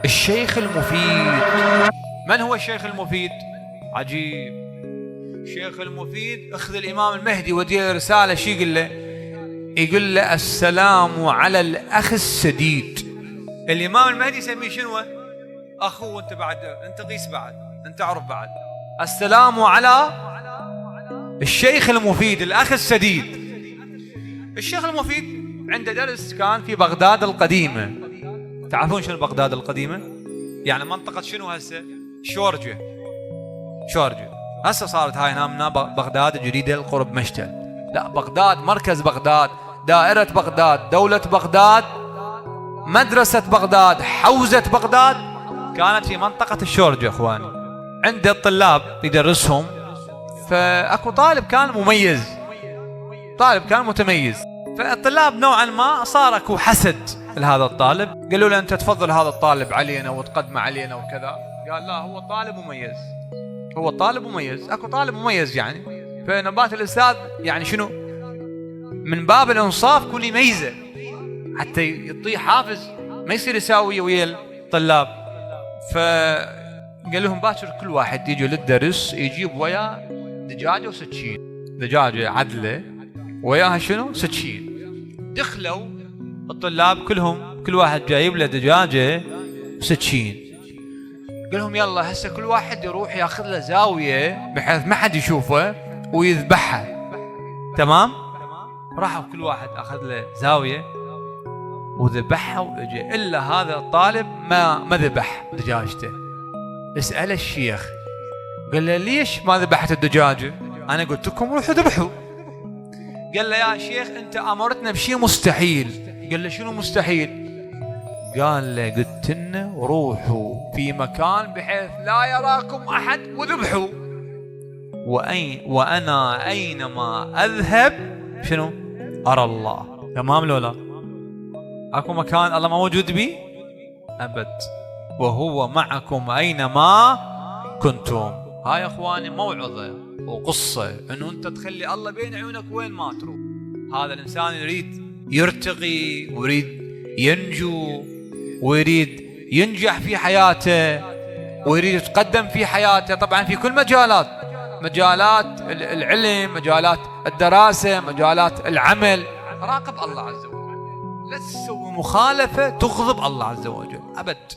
الشيخ المفيد. من هو الشيخ المفيد؟ عجيب. الشيخ المفيد اخذ الإمام المهدي وديه رسالة، شي يقول له؟ يقول له السلام على الأخ السديد. الإمام المهدي يسميه شنو؟ أخوه. أنت بعد أنت قيس بعد، أنت تعرف بعد. السلام على الشيخ المفيد الأخ السديد. الشيخ المفيد عنده درس كان في بغداد القديمة. تعرفون شنو بغداد القديمة؟ يعني منطقة شنو هسه؟ شورجة. هسه صارت هاي نامنا بغداد الجديدة القرب مشتل. لا، بغداد مركز بغداد، دائرة بغداد، دولة بغداد، مدرسة بغداد، حوزة بغداد كانت في منطقة الشورجة. اخواني عنده الطلاب يدرسهم، فاكو طالب كان مميز، طالب كان متميز، فالطلاب نوعا ما صار اكو حسد لهذا الطالب. قالوا له انت تفضل هذا الطالب علينا وتقدمه علينا وكذا. قال لا، هو طالب مميز، هو طالب مميز، اكو طالب مميز يعني. فنبات الاستاذ يعني شنو؟ من باب الانصاف كل يميزه حتى يعطيه حافز، ما يصير يساوي ويا الطلاب. فقال لهم باكر كل واحد يجي للدرس يجيب وياه دجاجه وسكين، دجاجه عدله وياها شنو؟ سكين. دخلوا الطلاب كلهم، كل واحد جايب له دجاجه وسكين. قال لهم يلا هسه كل واحد يروح ياخذ له زاويه بحيث ما حد يشوفه ويذبحها. تمام؟ راحوا كل واحد اخذ له زاويه وذبحها واجى، الا هذا الطالب ما ذبح دجاجته. اسأل الشيخ، قال له ليش ما ذبحت الدجاجه؟ انا قلت لكم روحوا ذبحوا. قال له يا شيخ انت امرتنا بشيء مستحيل. قال له شنو مستحيل؟ قال له قلت لنا روحوا في مكان بحيث لا يراكم احد وذبحوا، وانا اينما اذهب شنو؟ ارى الله. تمام لو لا؟ اكو مكان الله ما موجود بيه؟ ابد، وهو معكم اينما كنتم. هاي يا اخواني موعظه وقصه انه انت تخلي الله بين عيونك وين ما تروح. هذا الانسان يريد يرتقي ويريد ينجو ويريد ينجح في حياته ويريد يتقدم في حياته، طبعا في كل مجالات، مجالات العلم، مجالات الدراسة، مجالات العمل. راقب الله عز وجل، لا تسوي مخالفة تغضب الله عز وجل أبد.